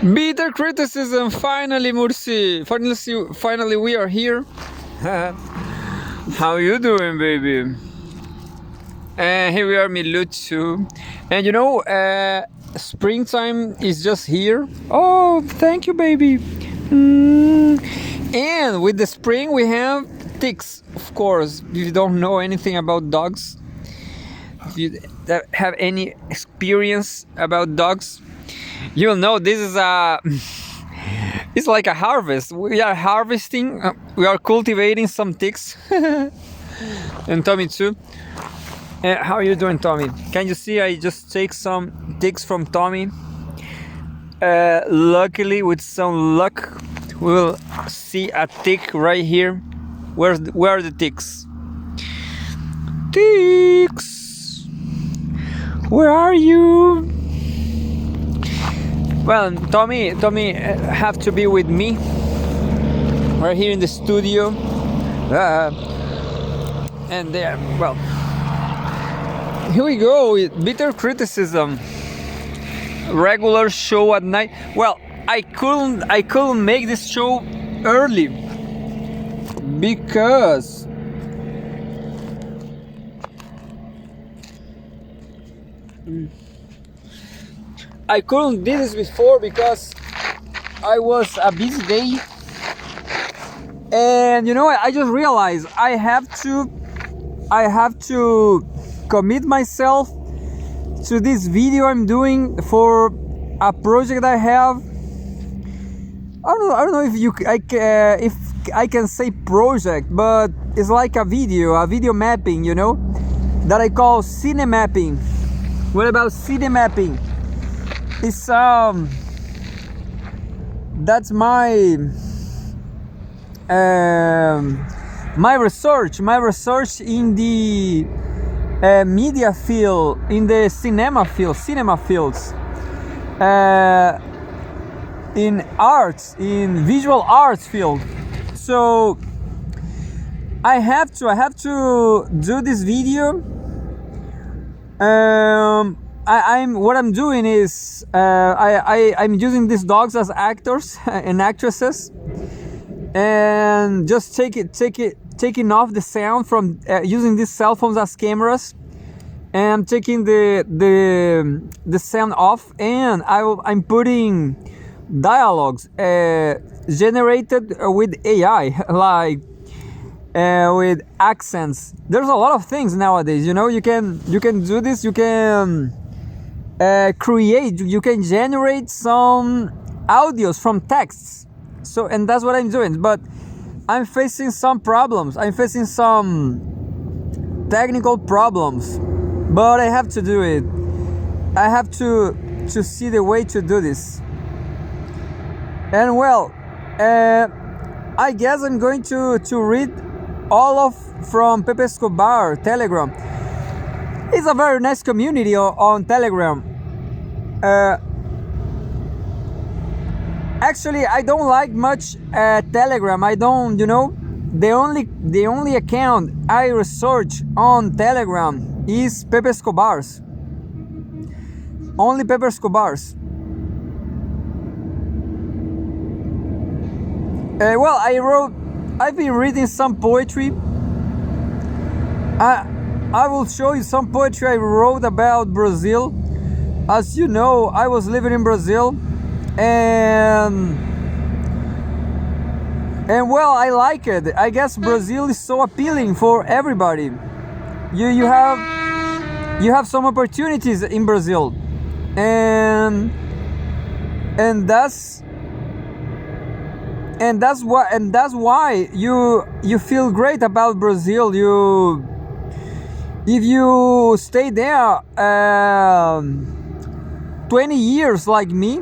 Bitter criticism. Finally, Mursi. Finally, we are here. How you doing, baby? And here we are, Milutsu. And you know, springtime is just here. Oh, thank you, baby. And with the spring, we have ticks, of course. If you don't know anything about dogs, if you have any experience about dogs, you'll know this is a it's like a harvest. We are harvesting, we are cultivating some ticks. And Tommy too. How are you doing, Tommy? Can you see I just take some ticks from Tommy? Luckily, with some luck, we'll see a tick right here. Where are the ticks? Ticks! Where are you? Well, Tommy have to be with me. We're here in the studio. And there, well, here we go with bitter criticism. Regular show at night. Well, I couldn't make this show early because I couldn't do this before because I was a busy day. And you know, I just realized I have to commit myself to this video I'm doing for a project I have. I don't know if I can say project, but it's like a video mapping, you know, that I call cinemapping. What about cinemapping? It's that's my research in the media field, in the cinema fields, in arts, in visual arts field. So I have to do this video. What I'm doing is I'm using these dogs as actors and actresses, and just taking off the sound from using these cell phones as cameras, and taking the sound off, and I'm putting dialogues generated with AI, like with accents. There's a lot of things nowadays, you know. You can do this. You can you can generate some audios from texts. So, and that's what I'm doing. But I'm facing some problems. I'm facing some technical problems, but I have to do it. I have to see the way to do this. And well, I guess I'm going to read all of from Pepe Escobar Telegram. It's a very nice community on Telegram. Actually, I don't like much Telegram. I don't, you know, the only account I research on Telegram is Pepe Escobar's. Only Pepe Escobar's. Well, I've been reading some poetry. I will show you some poetry I wrote about Brazil. As you know, I was living in Brazil, and well, I like it. I guess Brazil is so appealing for everybody. You have some opportunities in Brazil, and that's why you feel great about Brazil. If you stay there 20 years like me,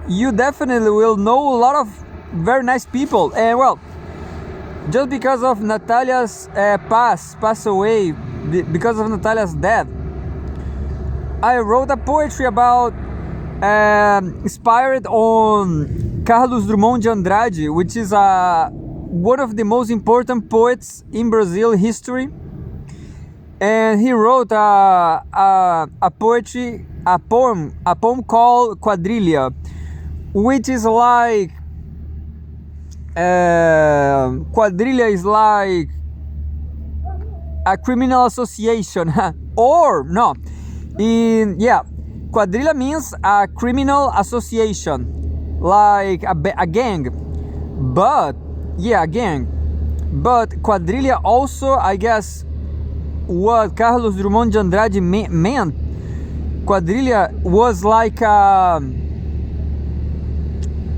you definitely will know a lot of very nice people. And well, just because of Natalia's pass away, because of Natalia's death, I wrote a poetry about inspired on Carlos Drummond de Andrade, which is one of the most important poets in Brazil history. And he wrote a poem called Quadrilha, which is like quadrilha is like a criminal association. Or no, quadrilha means a criminal association, like a gang. But a gang. But quadrilha also, I guess, what Carlos Drummond de Andrade meant. Quadrilha was like a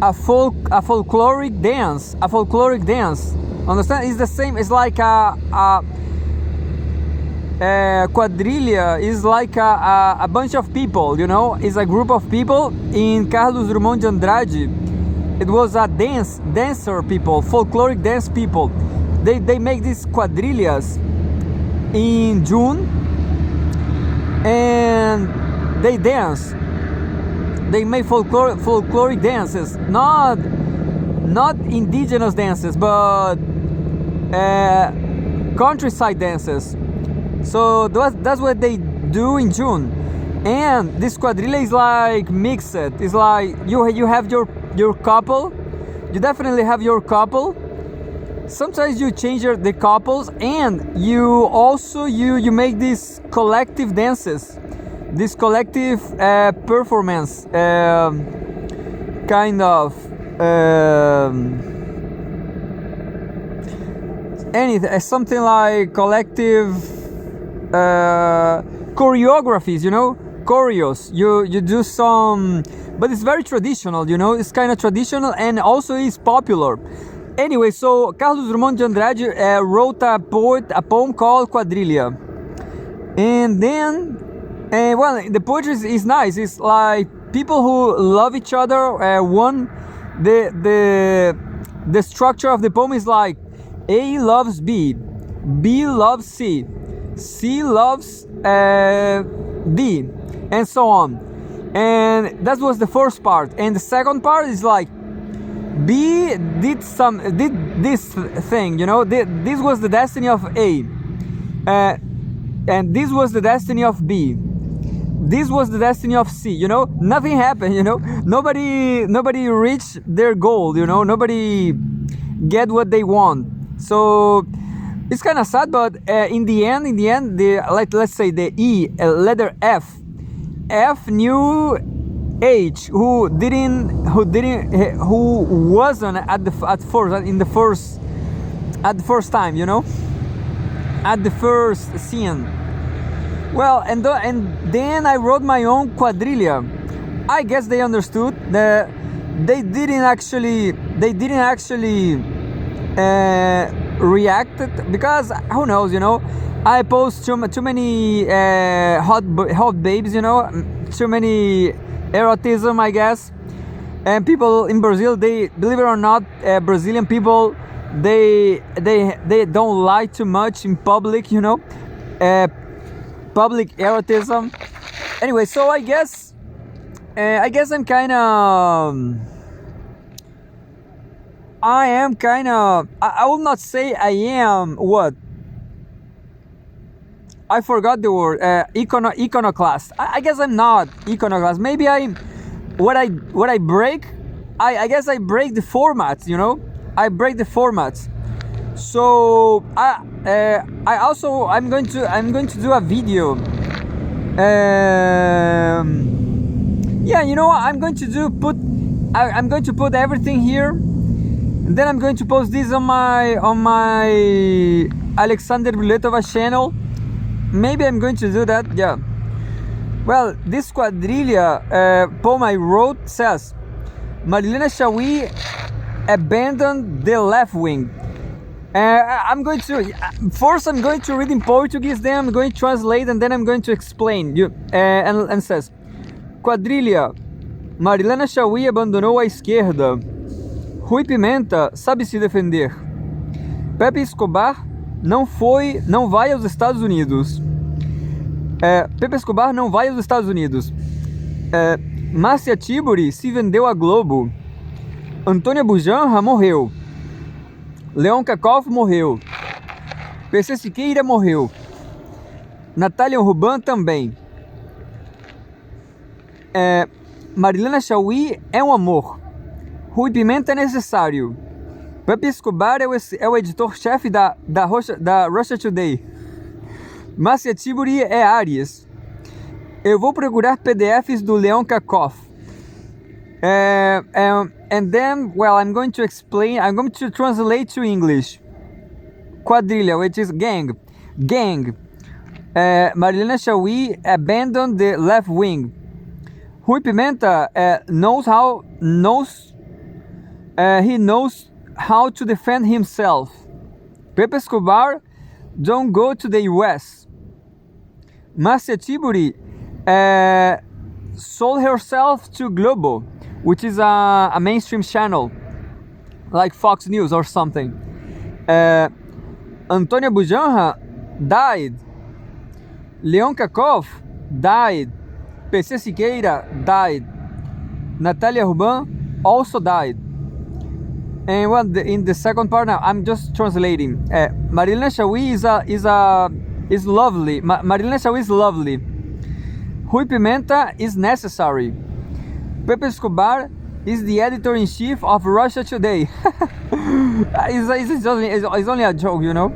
folkloric dance. Understand? It's the same. It's like quadrilha is like a bunch of people, you know. It's a group of people. In Carlos Drummond de Andrade, it was a dancer people, folkloric dance people. They make these quadrilhas in June, and they dance. They make folkloric dances, not indigenous dances, but countryside dances. So that's what they do in June. And this quadrilha is like mixed. It's like you have your couple. You definitely have your couple. Sometimes you change the couples, and you also you make these collective dances, this collective performance, kind of anything, something like collective choreographies, you know, choreos. You do some, but it's very traditional, you know. It's kind of traditional, and also is popular. Anyway, so Carlos Drummond de Andrade wrote a poem called Quadrilha, and then, well, the poetry is nice. It's like people who love each other. The structure of the poem is like A loves B, B loves C, C loves D, and so on. And that was the first part. And the second part is like B did this thing, you know. This was the destiny of A, and this was the destiny of B. This was the destiny of C. You know, nothing happened. You know, nobody reached their goal. You know, nobody get what they want. So it's kind of sad. But in the end, let's say the E, letter F knew H, who wasn't at the first time, you know, at the first scene. Well, and then I wrote my own quadrilha. I guess they understood that they didn't actually react, because who knows, you know. I post too many hot babes, you know, too many erotism, I guess. And people in Brazil, they, believe it or not, Brazilian people, they don't lie too much in public, you know. Public erotism. Anyway, so I guess I'm kind of, I will not say I am what, I forgot the word, iconoclast. I guess I'm not iconoclast. Maybe what I break, I guess I break the formats, you know. I break the formats. So I'm going to do a video. Yeah, you know what? I'm going to put everything here, and then I'm going to post this on my Sapir-Whorf-Bruletova channel. Maybe I'm going to do that, yeah. Well, this quadrilha poem I wrote says, Marilena Chauí abandoned the left wing. I'm going to read in Portuguese, then I'm going to translate, and then I'm going to explain. And says, quadrilha, Marilena Chauí abandonou a esquerda. Rui Pimenta sabe se defender. Pepe Escobar não vai aos Estados Unidos. Pepe Escobar não vai aos Estados Unidos. Márcia Tiburi se vendeu à Globo. Antônia Bujanra morreu. Leon Kakov morreu. PC Siqueira morreu. Natália Ruban também. Marilena Chauí é um amor. Rui Pimenta é necessário. Pepe Escobar é o editor-chefe da Russia Today. Márcia Tiburi é Aries. Eu vou procurar PDFs do Leon Kakov. And then, well, I'm going to translate to English. Quadrilha, which is gang. Marilena Chauí abandoned the left wing. Rui Pimenta knows how to defend himself. Pepe Escobar don't go to the US. Márcia Tiburi sold herself to Globo, which is a mainstream channel like Fox News or something. Antônia Bujanra died. Leon Kakov died. PC Siqueira died. Natalia Ruban also died. And well, in the second part now, I'm just translating. Marilena Chauí is lovely. Marilena Chauí is lovely. Rui Pimenta is necessary. Pepe Escobar is the editor-in-chief of Russia Today. It's only a joke, you know.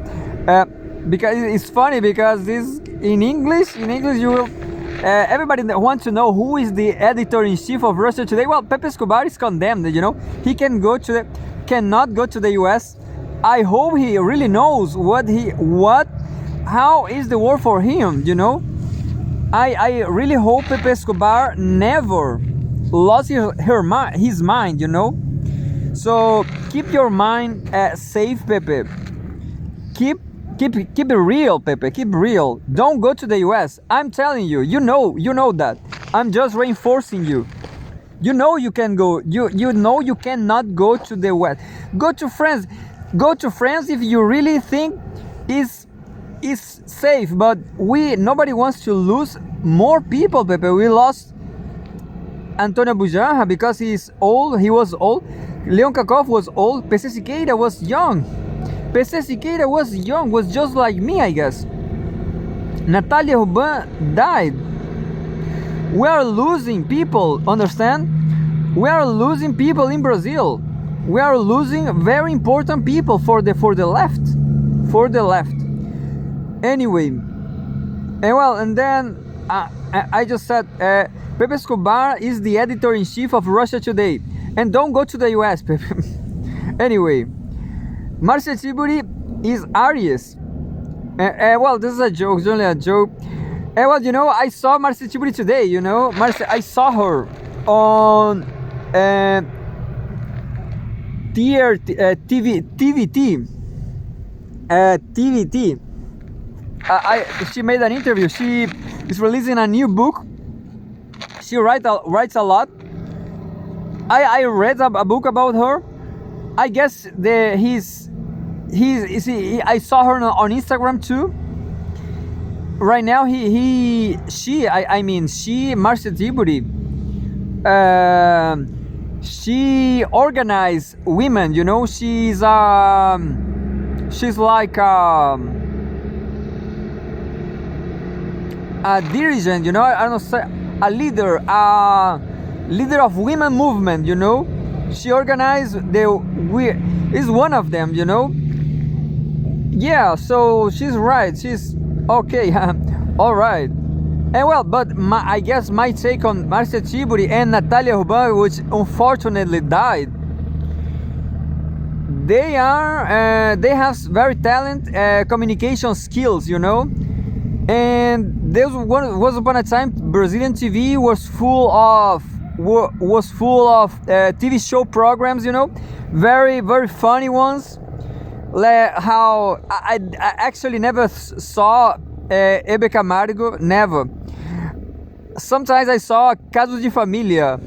Because it's funny because this in English you will. Everybody wants to know who is the editor-in-chief of Russia Today. Well, Pepe Escobar is condemned, you know. He cannot go to the US. I hope he really knows how is the war for him, you know. I really hope Pepe Escobar never lost his mind, you know. So keep your mind safe, Pepe. Keep it real, Pepe. Keep real. Don't go to the US. I'm telling you. You know that. I'm just reinforcing you. You know you can go. You know you cannot go to the West. Go to France. Go to France if you really think is safe. But nobody wants to lose more people, Pepe. We lost Antonio Bujanra because he's old. He was old. Leon Kakov was old. PC Siqueira was young. PC Siqueira was young. Was just like me, I guess. Natalia Ruban died. We are losing people, understand? We are losing people in Brazil. We are losing very important people for the left. For the left. Anyway. And then I just said Pepe Escobar is the editor-in-chief of Russia Today. And don't go to the US, Pepe. Anyway. Márcia Tiburi is Aries. Well, this is a joke. It's only a joke. Well, you know, I saw Márcia Tiburi today, you know. I saw her on TVT. She made an interview. She is releasing a new book. She writes a lot. I read a book about her. I guess I saw her on Instagram too. Right now, Márcia Tiburi, she organized women. You know, she's like a dirigent. You know, I don't say a leader of women movement. You know, she organized is one of them. You know. Yeah, so she's right. She's okay. All right. And well, but I guess my take on Márcia Tiburi and Natalia Ruban, which unfortunately died, they have very talented communication skills, you know. And there was upon a time Brazilian TV was full of TV show programs, you know, very very funny ones. How I actually never saw Hebe Camargo, never. Sometimes I saw Casos de Família,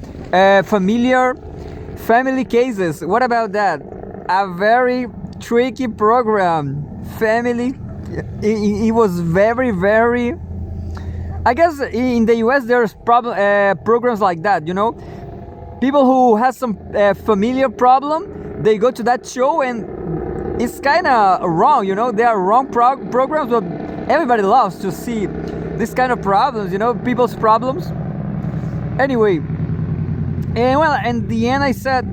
family cases. What about that? A very tricky program. Family. It was very, very. I guess in the US there's programs like that. You know, people who has some familiar problem, they go to that show and it's kind of wrong. You know, they are wrong programs, but everybody loves to see this kind of problems, you know, people's problems. Anyway, and well, in the end I said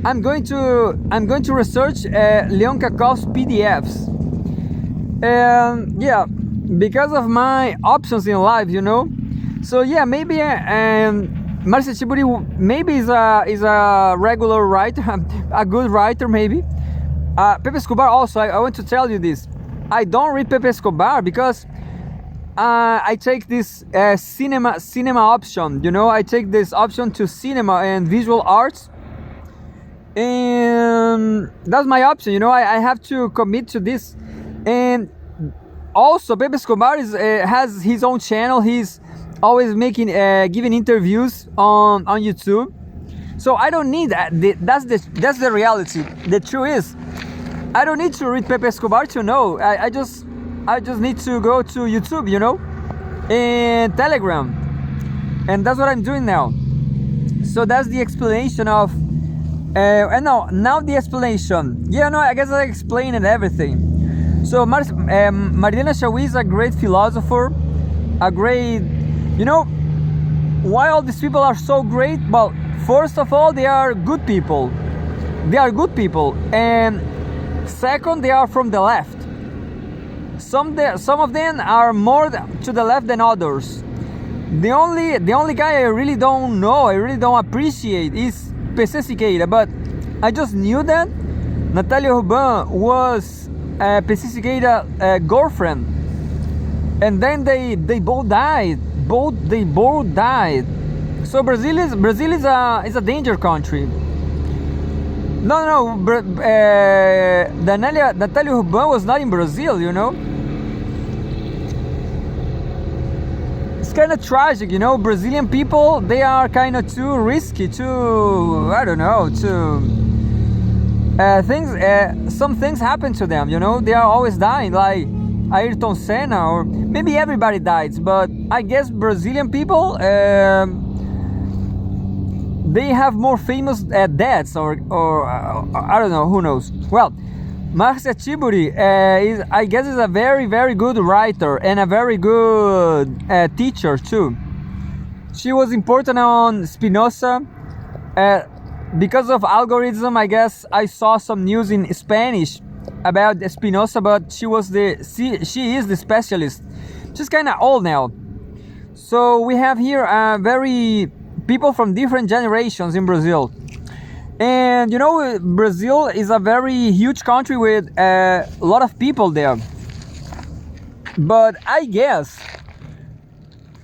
I'm going to research Leon Kakov's PDFs, and yeah, because of my options in life, you know. So yeah, maybe Marcia Chiburi maybe is a regular writer, a good writer maybe. Pepe Escobar also, I want to tell you this. I don't read Pepe Escobar because I take this cinema option, you know. I take this option to cinema and visual arts, and that's my option, you know. I have to commit to this. And also Pepe Escobar has his own channel. He's always making giving interviews on YouTube. So I don't need that. That's the reality. The truth is, I don't need to read Pepe Escobar to know. I just need to go to YouTube, you know, and Telegram, and that's what I'm doing now. So that's the explanation of and now the explanation. Yeah, no, I guess I explained everything. So Marilena Chaui is a great philosopher, a great, you know, why all these people are so great? Well, first of all, they are good people. They are good people, and second, they are from the left. Some of them are more to the left than others. The only guy I really don't know, I really don't appreciate is PC Siqueira, but I just knew that Natalia Ruban was PC Siqueira's girlfriend, and then they both died. They both died. So Brazil is a danger country. No, Natalia Ruban was not in Brazil, you know. It's kind of tragic, you know. Brazilian people, they are kind of too risky, too, I don't know, some things happen to them, you know. They are always dying, like Ayrton Senna, or maybe everybody dies, but I guess Brazilian people, they have more famous deaths, or I don't know, who knows. Well, Marcia Chiburi is a very, very good writer and a very good teacher too. She was important on Spinoza. Because of algorithm, I guess I saw some news in Spanish about Spinoza, but she is the specialist. She's kind of old now. So we have here people from different generations in Brazil. And you know, Brazil is a very huge country with a lot of people there. But I guess,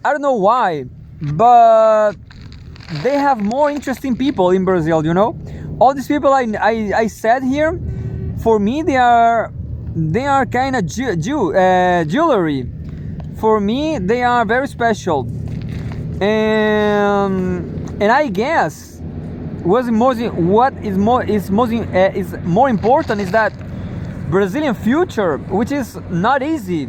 I don't know why, but they have more interesting people in Brazil, you know. All these people I said here, for me they are kind of jewelry. For me they are very special. And I guess what is more important is that Brazilian future, which is not easy,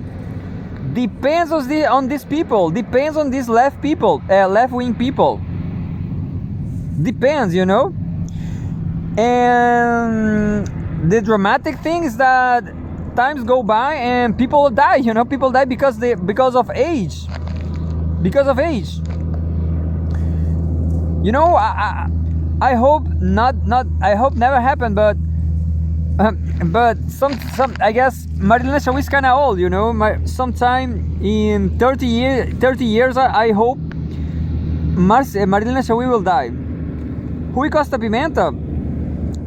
depends on these people, depends on these left-wing people. Depends, you know. And the dramatic thing is that times go by and people die, you know. People die because of age. Because of age. You know, I hope not. I hope never happen. But some I guess Marilena Chaui is kind of old. You know, sometime in 30 years, I hope Marilena Chaui will die. Rui Costa Pimenta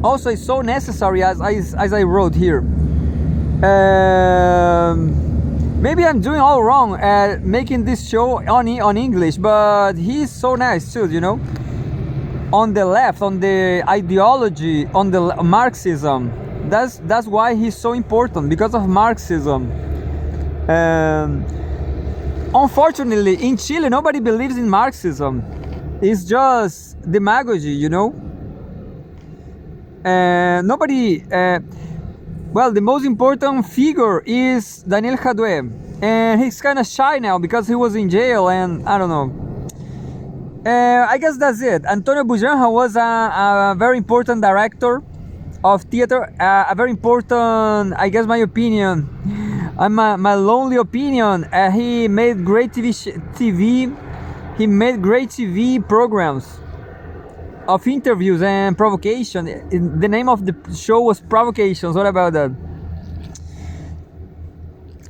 also is so necessary, as I wrote here. Maybe I'm doing all wrong at making this show on English, but he's so nice too, you know. On the left, on the ideology, on the Marxism. That's why he's so important, because of Marxism. Unfortunately, in Chile, nobody believes in Marxism. It's just demagogy, you know. Nobody. Well, the most important figure is Daniel Jadue, and he's kind of shy now because he was in jail, and I don't know. I guess that's it. Antonio Bujanra was a very important director of theater, a very important, I guess, my opinion, my lonely opinion. He made great TV. He made great TV programs. of interviews and provocation. The name of the show was Provocations. What about that?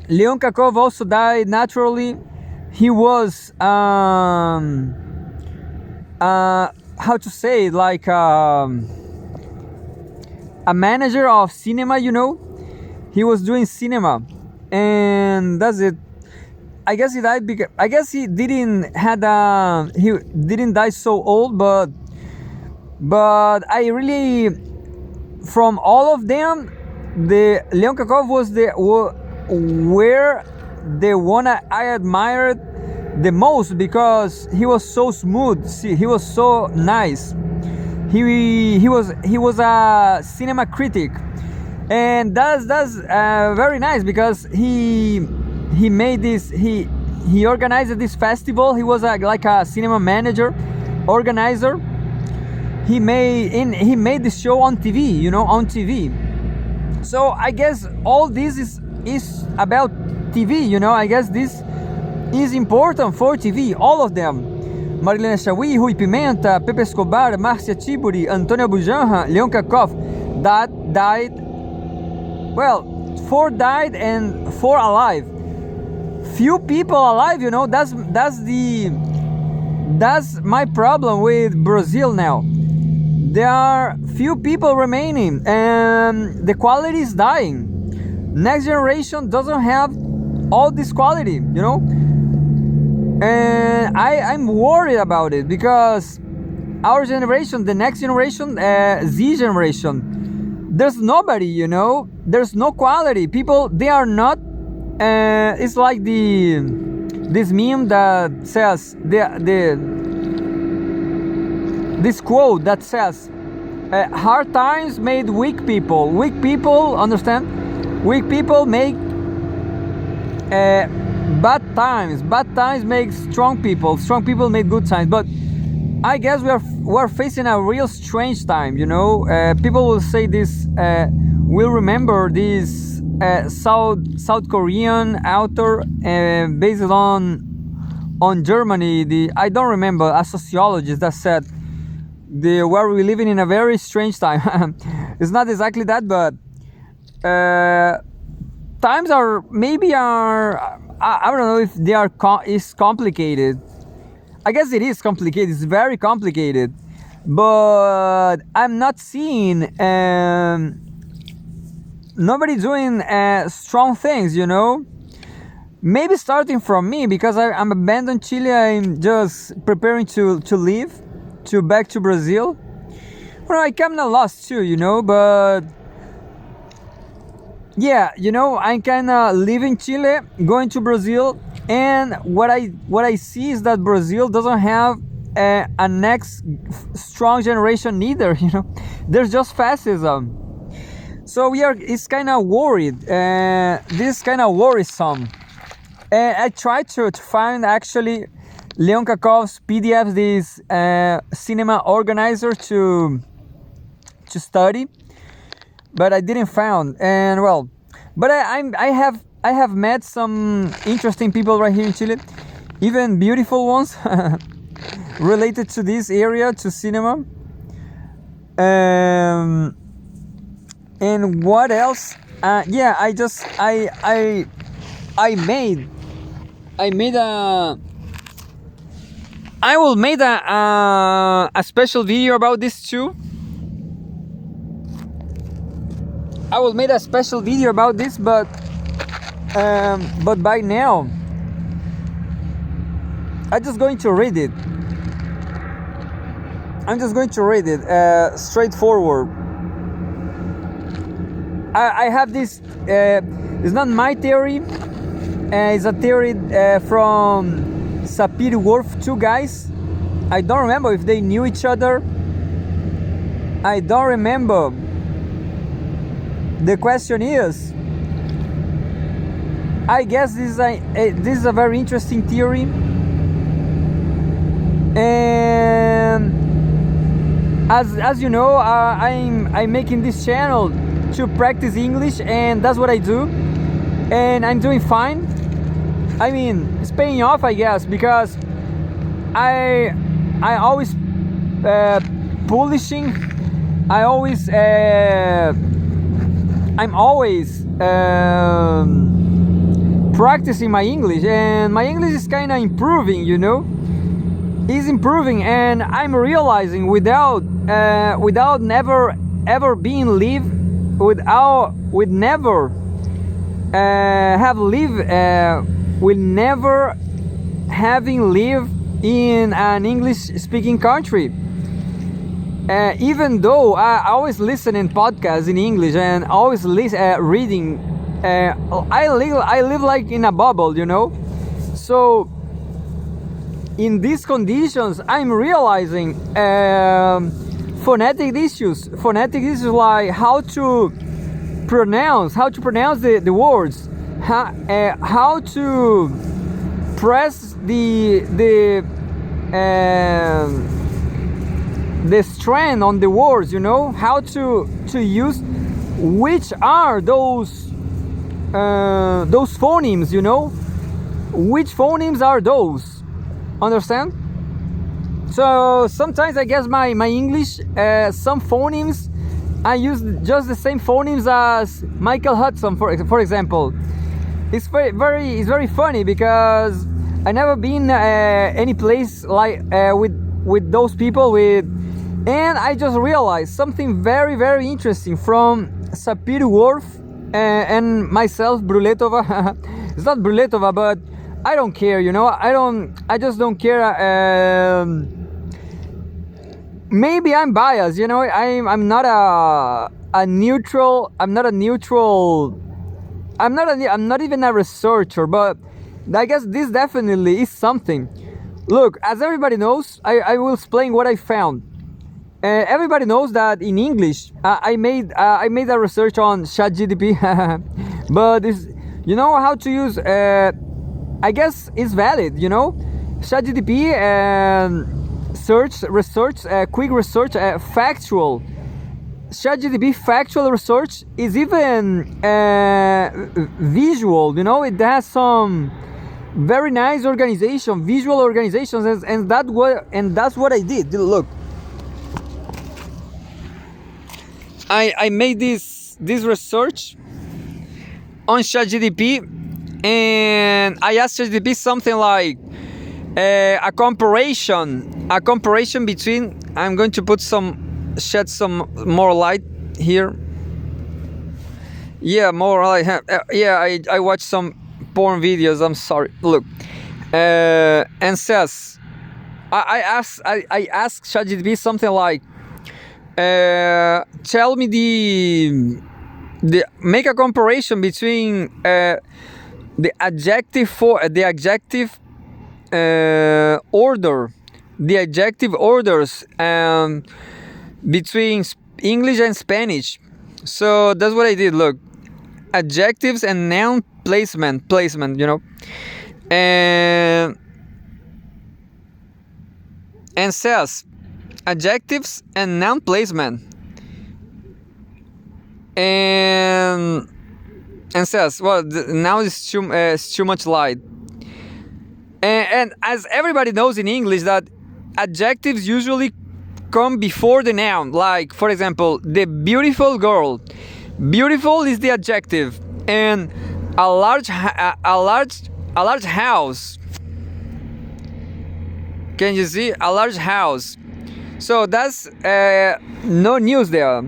Leon Kakov also died naturally. He was how to say it, like a manager of cinema, you know. He was doing cinema, and that's it. I guess he died because I guess he didn't die so old, but I really, from all of them, the Leon Kakov was where the one I admired the most, because he was so smooth. See, he was so nice. He was a cinema critic, and that's very nice, because he made this, he organized this festival. He was like a cinema manager, organizer. He made this show on TV, you know, on TV. So I guess all this is about TV, you know. I guess this is important for TV, all of them. Marilena Chaui, Rui Pimenta, Pepe Escobar, Marcia Tiburi, Antonio Bujanra, Leon Kakov, that died. Well, 4 died and 4 alive. Few people alive, you know. That's my problem with Brazil now. There are few people remaining, and the quality is dying. Next generation doesn't have all this quality, you know. And I'm worried about it, because our generation, the next generation, Z generation, there's nobody, you know. There's no quality. People, they are not. It's like this meme that says this quote that says, hard times made weak people. Weak people, understand? Weak people make bad times. Bad times make strong people. Strong people make good times. But I guess we're facing a real strange time, you know. People will say this, will remember this South Korean author based on Germany. I don't remember, a sociologist that said we're living in a very strange time. It's not exactly that, but times are I don't know if they are is complicated. I guess it is complicated. It's very complicated, but I'm not seeing nobody doing strong things, you know. Maybe starting from me, because I'm abandoned Chile. I'm just preparing to leave, to back to Brazil. Well, I kind of lost too, you know, but yeah, you know, I'm kind of leaving Chile, going to Brazil, and what I see is that Brazil doesn't have a next strong generation either, you know. There's just fascism. So it's kind of worried. This kind of worrisome. I tried to find actually Leon Kakov's PDFs, this cinema organizer, to study, but I didn't find. And well, but I have met some interesting people right here in Chile, even beautiful ones related to this area, to cinema. And what else? Yeah, I will make a special video about this too. I will make a special video about this, but by now I'm just going to read it. Straightforward. I have this. It's not my theory. It's a theory from Sapir-Whorf, 2 guys. I don't remember if they knew each other. I don't remember. The question is, I guess this is a very interesting theory, and as you know, I'm making this channel to practice English, and that's what I do, and I'm doing fine. I mean, it's paying off, I guess, because I always publishing, I'm always practicing my English, and my English is kind of improving, is improving, and I'm realizing without never ever being live without with never have lived with never having lived in an English speaking country. Even though I always listen in podcasts in English and always reading, I live like in a bubble, So in these conditions, I'm realizing phonetic issues like how to pronounce the words, how to press the strand on the words, how to use which are those phonemes, which phonemes are those, understand? So sometimes I guess my English, some phonemes I use just the same phonemes as Michael Hudson, for example. It's very funny because I never been any place like with those people and I just realized something very interesting from Sapir-Whorf and myself, Bruletova. It's not Bruletova, but I don't care, I just don't care. Maybe I'm biased, I'm not a neutral. I'm not even a researcher, but I guess this definitely is something. Look, as everybody knows, I will explain what I found. Everybody knows that in English, I made a research on ChatGPT, but how to use. I guess it's valid, ChatGPT research, quick research, factual. ChatGPT factual research is even visual. It has some very nice visual organizations, and that's what I did. Look, I made this research on ChatGPT, and I asked ChatGPT something like a comparison between. I'm going to shed some more light here. Yeah, more light. I watched some porn videos. I'm sorry. Look, and says, I asked ChatGPT something like, tell me make a comparison between the adjective order, the adjective orders between English and Spanish. So that's what I did. Look, adjectives and noun placement, and says adjectives and noun placement, and says, well, now is too much light. And as everybody knows in English, that adjectives usually come before the noun. Like, for example, the beautiful girl. Beautiful is the adjective, and a large house. Can you see? A large house. So that's no news there.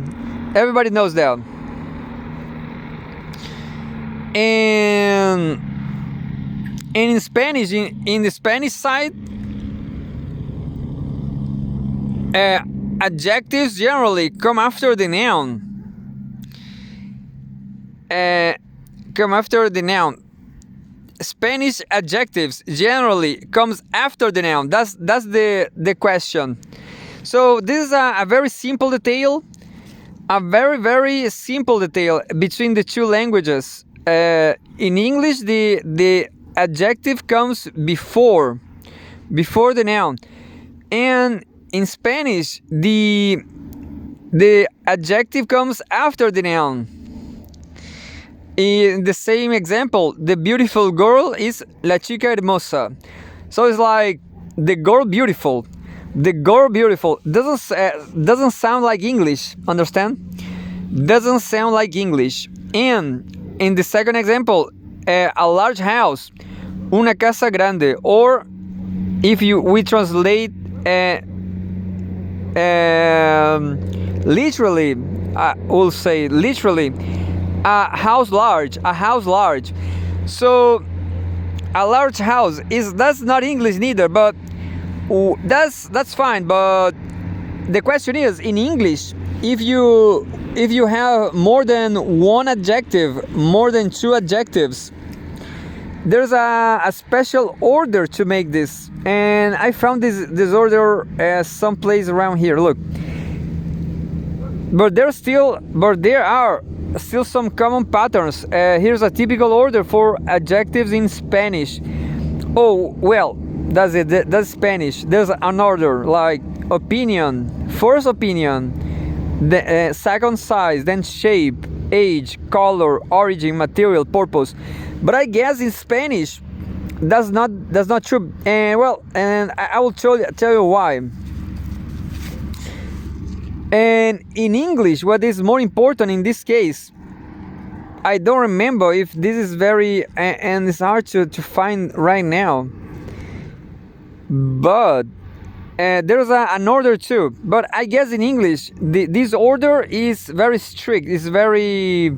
Everybody knows that. And in Spanish, in the Spanish side, adjectives generally come after the noun. Spanish adjectives generally comes after the noun. That's the question. So this is a very simple detail, a very simple detail between the two languages. In English, the adjective comes before the noun, and in Spanish, the adjective comes after the noun. In the same example, the beautiful girl is la chica hermosa. So it's like the girl beautiful, The girl beautiful doesn't sound like English. Understand? Doesn't sound like English. And in the second example, a large house, una casa grande, or if we translate literally, I will say literally, a house large. So a large house that's not English neither, but that's fine. But the question is, in English, if you have more than one adjective, more than two adjectives, there's a special order to make this, and I found this order someplace around here. Look, but there are still some common patterns. Here's a typical order for adjectives in Spanish. Oh well, that's it. That's Spanish. There's an order like opinion, first opinion, the second size, then shape, age, color, origin, material, purpose. But I guess in Spanish that's not true. And I will tell you why. And in English, what is more important in this case, I don't remember if this is very, and it's hard to find right now. But there's an order too. But I guess in English, this order is very strict. It's very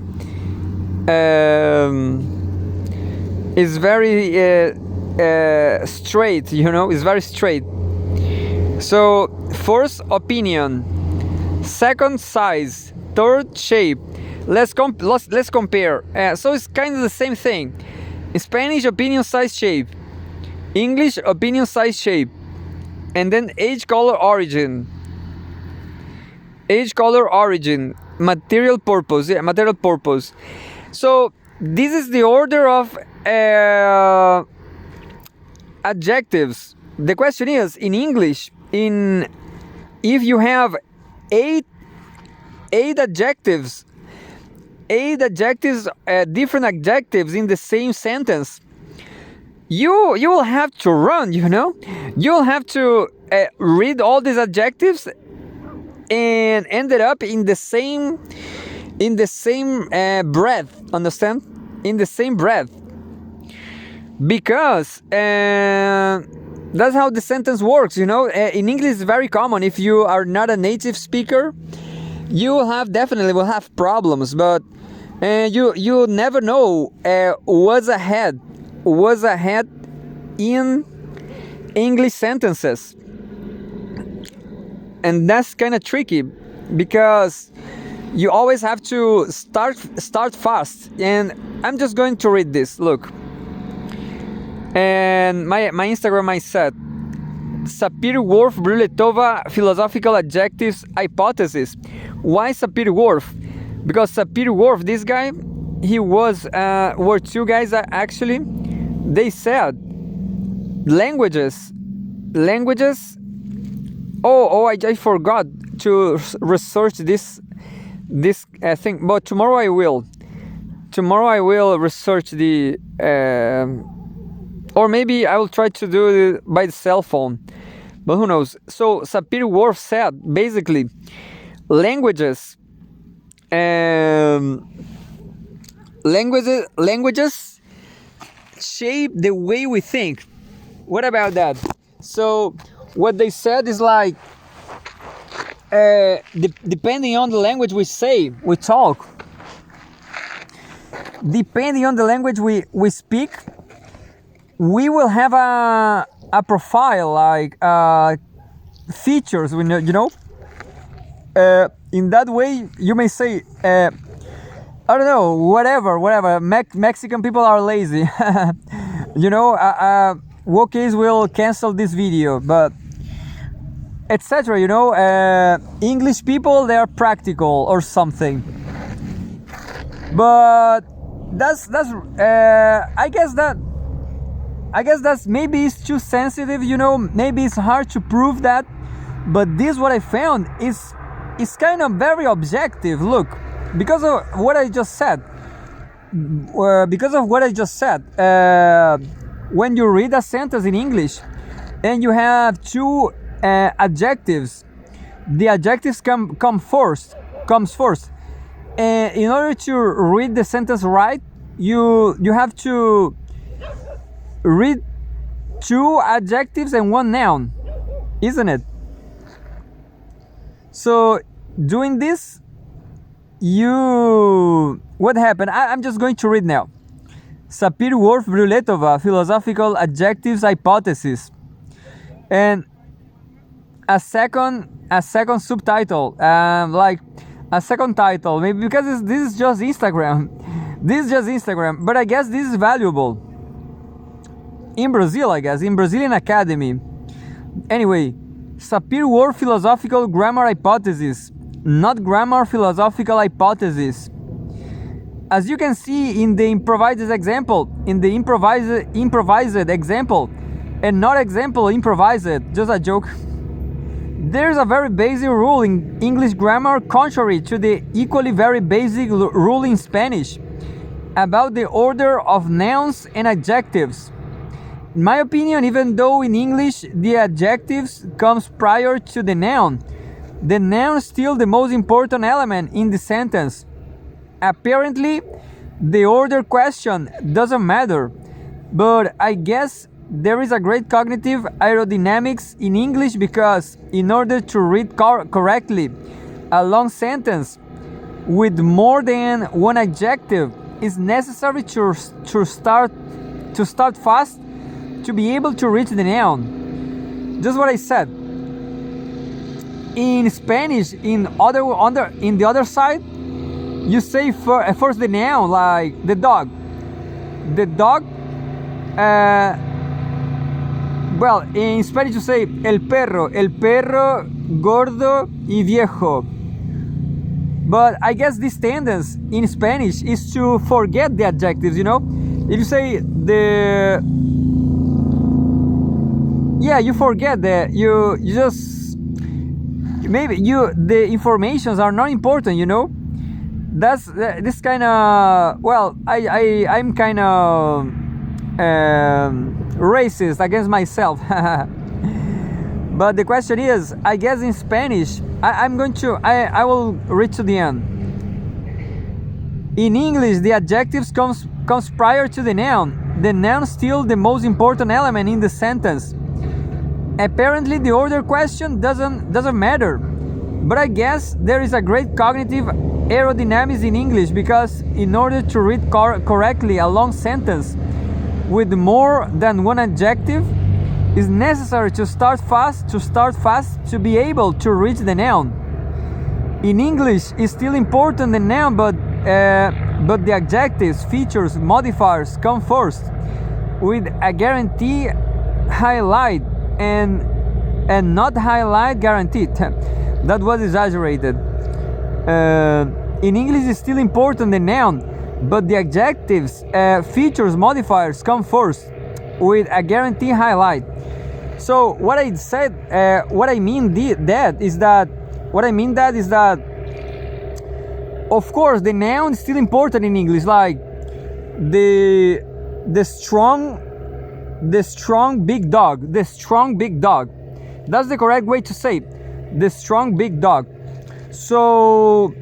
straight. It's very straight. So first opinion, second size, third shape. Let's compare. So it's kind of the same thing. In Spanish, opinion, size, shape. English, opinion, size, shape. And then age, color, origin. Age, color, origin. Material, purpose. Yeah, material, purpose. So this is the order of adjectives. The question is, in English, if you have eight adjectives, different adjectives in the same sentence, you will have to run. You'll have to read all these adjectives and end it up in the same breath. Understand? In the same breath, because that's how the sentence works. In English, it's very common. If you are not a native speaker, you definitely will have problems. But you never know what's ahead in English sentences, and that's kind of tricky because you always have to start fast. And I'm just going to read this. Look, and my Instagram, I said Sapir-Whorf-Bruletova philosophical adjectives hypothesis. Why Sapir-Whorf? Because Sapir-Whorf, this guy, he were two guys actually. They said languages. I forgot to research this thing, but tomorrow I will research the or maybe I will try to do it by the cell phone, but who knows. So Sapir-Whorf said basically languages shape the way we think. What about that? So what they said is like depending on the language we talk, depending on the language we speak, we will have a profile, like features. In that way, you may say, I don't know, whatever. Mexican people are lazy. Wokis will cancel this video, but etc. English people, they are practical or something. But that's I guess that's maybe it's too sensitive. Maybe it's hard to prove that. But this, what I found, is kind of very objective. Look, because of what I just said. When you read a sentence in English and you have two adjectives. The adjectives comes first. In order to read the sentence right, you have to read two adjectives and one noun, isn't it? So doing this, what happened? I'm just going to read now. Sapir-Whorf-Bruletova, philosophical adjectives hypothesis, and a second subtitle, like a second title, maybe, because this is just Instagram. This is just Instagram, but I guess this is valuable. In Brazil, I guess, in Brazilian Academy. Anyway, Sapir-Whorf philosophical grammar hypothesis, not grammar philosophical hypothesis. As you can see in the improvised example, and not example improvised, just a joke. There's a very basic rule in English grammar, contrary to the equally very basic rule in Spanish, about the order of nouns and adjectives. In my opinion, even though in English the adjectives comes prior to the noun is still the most important element in the sentence. Apparently, the order question doesn't matter, but I guess there is a great cognitive aerodynamics in English, because in order to read correctly a long sentence with more than one adjective, it's necessary to start fast to be able to reach the noun. Just what I said. In Spanish, on the other side, you say first the noun, like the dog. The dog. Well, in Spanish you say el perro gordo y viejo. But I guess this tendency in Spanish is to forget the adjectives, you know? If you say you forget that you just, maybe the informations are not important, you know? That's this kind of, well, I'm kind of racist against myself. But the question is, I guess in Spanish, I will read to the end. In English, the adjectives comes prior to the noun. The noun is still the most important element in the sentence. Apparently, the order question doesn't matter. But I guess there is a great cognitive aerodynamics in English, because in order to read correctly a long sentence with more than one adjective, it's necessary to start fast to be able to reach the noun. In English, it's still important the noun, but the adjectives, features, modifiers come first, with a guarantee highlight and not highlight guaranteed. That was exaggerated. In English, it's still important the noun, but the adjectives, features, modifiers come first, with a guarantee highlight. So what I said, what I mean is that, of course, the noun is still important in English, like the strong big dog. That's the correct way to say it. The strong big dog. So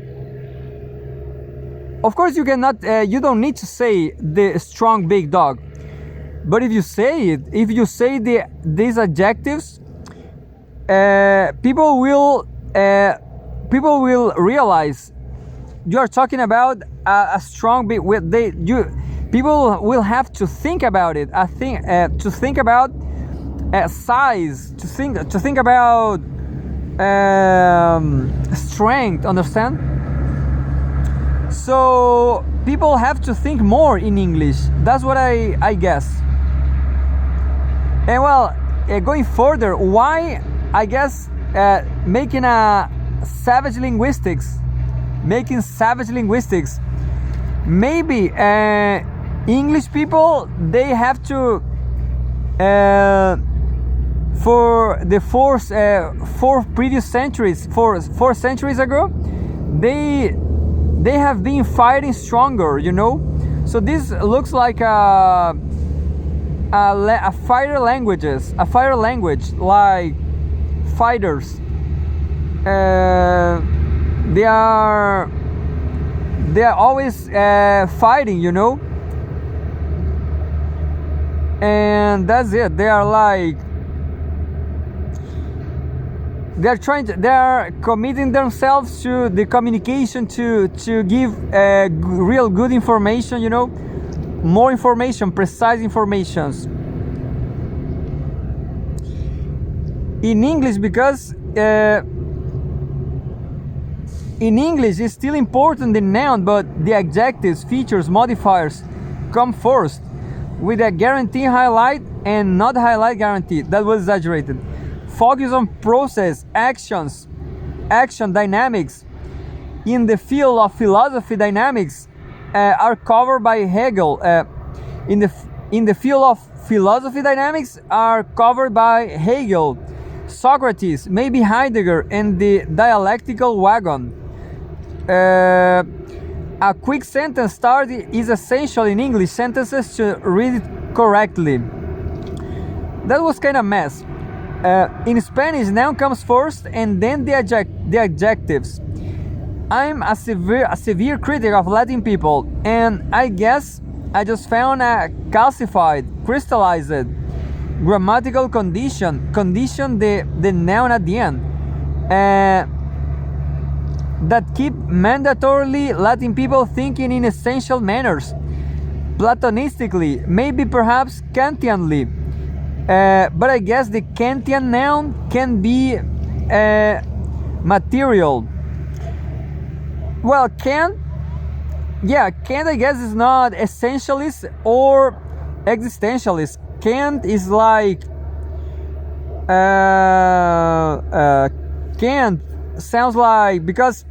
of course you you don't need to say the strong big dog. But if you say these adjectives, people will realize you are talking about a strong big. People will have to think about it. To think about size. To think about strength. Understand? So people have to think more in English. That's what I guess. And well, going further, why I guess making savage linguistics. Maybe English people, they have to for the four centuries ago, they have been fighting stronger, you know. So this looks like a fighter language, like fighters. They are always fighting, you know, and that's it. They are like, they are committing themselves to the communication to give real good information, you know, more information, precise informations in English, because in English it's still important the noun, but the adjectives, features, modifiers come first, with a guarantee highlight and not highlight guarantee. That was exaggerated. Focus on process, actions, action dynamics. In the field of philosophy, dynamics are covered by Hegel. In the field of philosophy, dynamics are covered by Hegel, Socrates, maybe Heidegger, and the dialectical wagon. A quick sentence start is essential in English sentences to read it correctly. That was kind of mess. In Spanish, noun comes first and then the adjectives. I'm a severe critic of Latin people, and I guess I just found a calcified, crystallized grammatical condition the noun at the end, that keep mandatorily Latin people thinking in essential manners, platonistically, maybe perhaps Kantianly. But I guess the Kantian noun can be material. Well, Kant I guess is not essentialist or existentialist. Kant is like Kant sounds like, because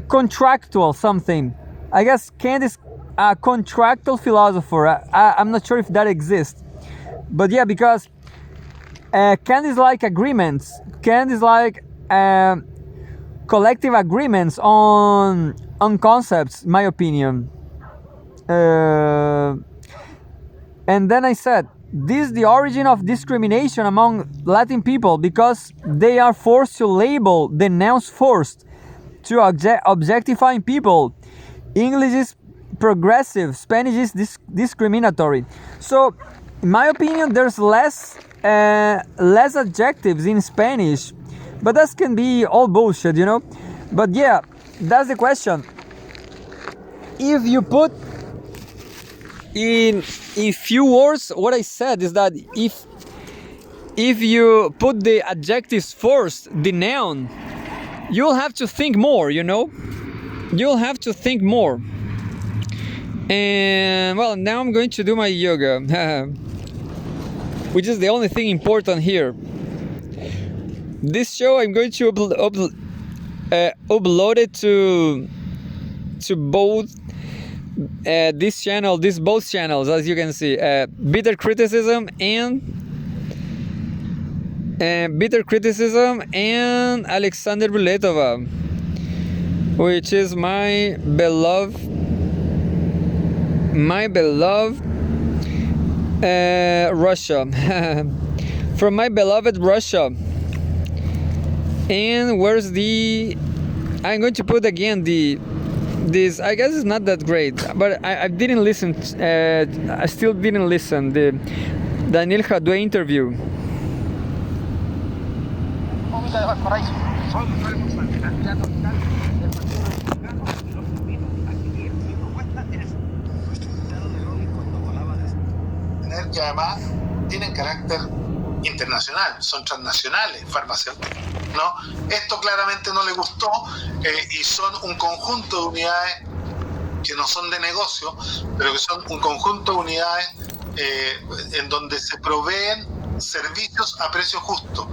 contractual something. I guess Kant is a contractual philosopher. I'm not sure if that exists, but yeah, because Kant is like agreements. Kant is like collective agreements on concepts, in my opinion. And then I said, this is the origin of discrimination among Latin people, because they are forced to label the nouns first, to objectifying people. English is progressive, Spanish is discriminatory. So, in my opinion, there's less adjectives in Spanish, but that can be all bullshit, you know. But yeah, that's the question. If you put in few words, what I said is that if you put the adjectives first, the noun, you'll have to think more, you know. You'll have to think more. And well, now I'm going to do my yoga, which is the only thing important here. This show I'm going to upload it to both both channels, as you can see, bitter criticism and Alexander Bruletova, which is my beloved Russia, from my beloved Russia. And where's the? I'm going to put again this. I guess it's not that great, but I didn't listen. I still didn't listen the Daniel Jadue interview. Que además tienen carácter internacional, son transnacionales farmacéuticas, ¿no? Esto claramente no le gustó, y son un conjunto de unidades que no son de negocio, pero que son un conjunto de unidades en donde se proveen servicios a precio justo,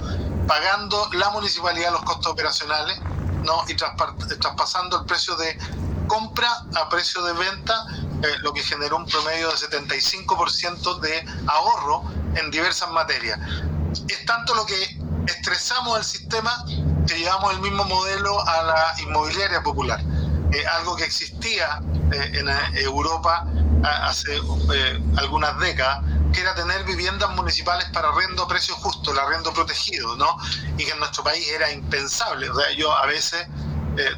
pagando la municipalidad los costos operacionales, ¿no? Y traspasando el precio de compra a precio de venta, lo que generó un promedio de 75% de ahorro en diversas materias. Es tanto lo que estresamos el sistema que llevamos el mismo modelo a la inmobiliaria popular, algo que existía en Europa hace algunas décadas, que era tener viviendas municipales para arriendo a precio justo, el arriendo protegido, ¿no? Y que en nuestro país era impensable. O sea, yo a veces,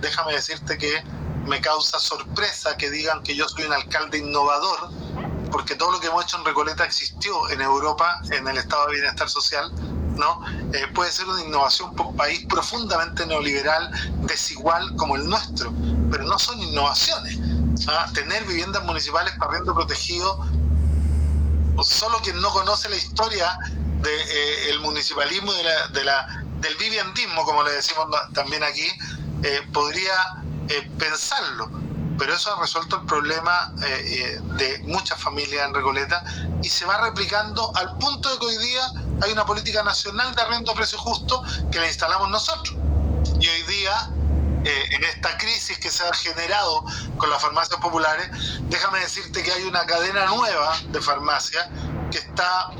déjame decirte que me causa sorpresa que digan que yo soy un alcalde innovador, porque todo lo que hemos hecho en Recoleta existió en Europa, en el estado de bienestar social, ¿no? Puede ser una innovación por un país profundamente neoliberal, desigual como el nuestro, pero no son innovaciones. Tener viviendas municipales para arriendo protegido, solo quien no conoce la historia del municipalismo y del viviendismo, como le decimos también aquí, podría pensarlo, pero eso ha resuelto el problema de muchas familias en Recoleta y se va replicando al punto de que hoy día hay una política nacional de arriendo a precio justo que la instalamos nosotros. Y hoy día, en esta crisis que se ha generado con las farmacias populares, déjame decirte que hay una cadena nueva de farmacias que está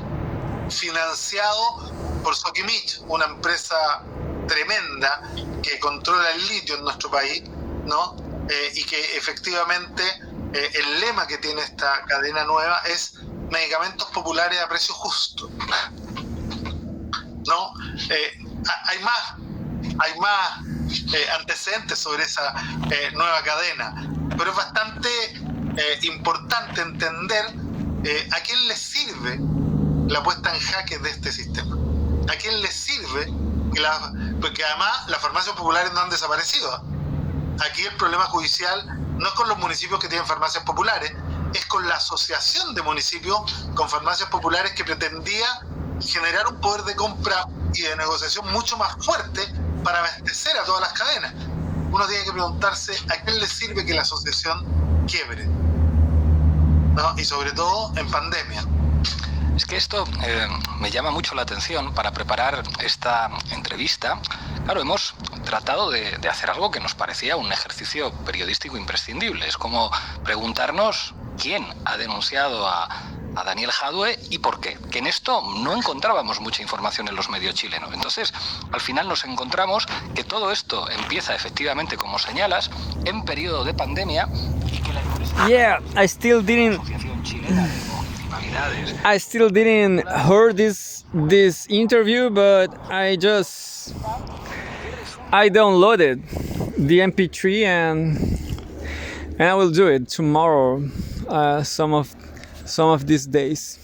financiado por Sokimich, una empresa tremenda que controla el litio en nuestro país, ¿no? Y que efectivamente el lema que tiene esta cadena nueva es medicamentos populares a precio justo, ¿no? Hay más antecedentes sobre esa nueva cadena, pero es bastante importante entender a quién le sirve la puesta en jaque de este sistema, a quién le sirve porque además las farmacias populares no han desaparecido. Aquí el problema judicial no es con los municipios que tienen farmacias populares, es con la asociación de municipios con farmacias populares que pretendía generar un poder de compra y de negociación mucho más fuerte para abastecer a todas las cadenas. Uno tiene que preguntarse a quién le sirve que la asociación quiebre, ¿no? Y sobre todo en pandemia. Es que esto me llama mucho la atención. Para preparar esta entrevista, claro, hemos tratado de hacer algo que nos parecía un ejercicio periodístico imprescindible. Es como preguntarnos quién ha denunciado a Daniel Jadue y por qué. Que en esto no encontrábamos mucha información en los medios chilenos. Entonces, al final nos encontramos que todo esto empieza efectivamente, como señalas, en periodo de pandemia y que la Yeah, I still didn't heard this interview, but I downloaded the MP3 and I will do it tomorrow, some of these days.